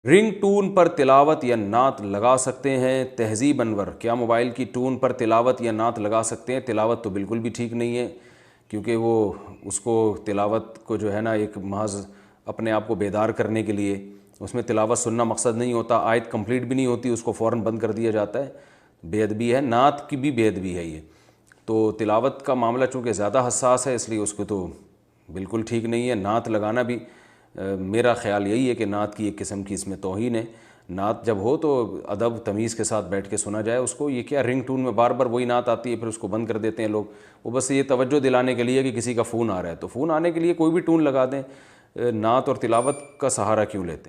Ring twin पर तिलावत या नात लगा सकते हैं? तहजीब अनवर, क्या मोबाइल की टून पर तिलावत या नात लगा सकते हैं? तिलावत तो बिल्कुल भी ठीक नहीं है, क्योंकि वो उसको तिलावत को जो है ना एक महज अपने आप को बेदार करने के लिए, उसमें तिलावत सुनना मकसद नहीं होता, आयत कंप्लीट भी नहीं होती, उसको फ़ौरन बंद कर दिया जाता है। बेअदबी है, नात की भी बेअदबी है ये। तो तिलावत का मामला चूँकि ज़्यादा हसास है, इसलिए उसको तो बिल्कुल ठीक नहीं है। नात लगाना भी मेरा ख़्याल यही है कि नात की एक किस्म की इसमें तौहीन है। नात जब हो तो अदब तमीज़ के साथ बैठ के सुना जाए उसको। ये क्या रिंग टून में बार बार वही नात आती है, फिर उसको बंद कर देते हैं लोग। वो बस ये तवज्जो दिलाने के लिए कि किसी का फ़ोन आ रहा है, तो फ़ोन आने के लिए कोई भी टून लगा दें। नात और तिलावत का सहारा क्यों लेते हैं?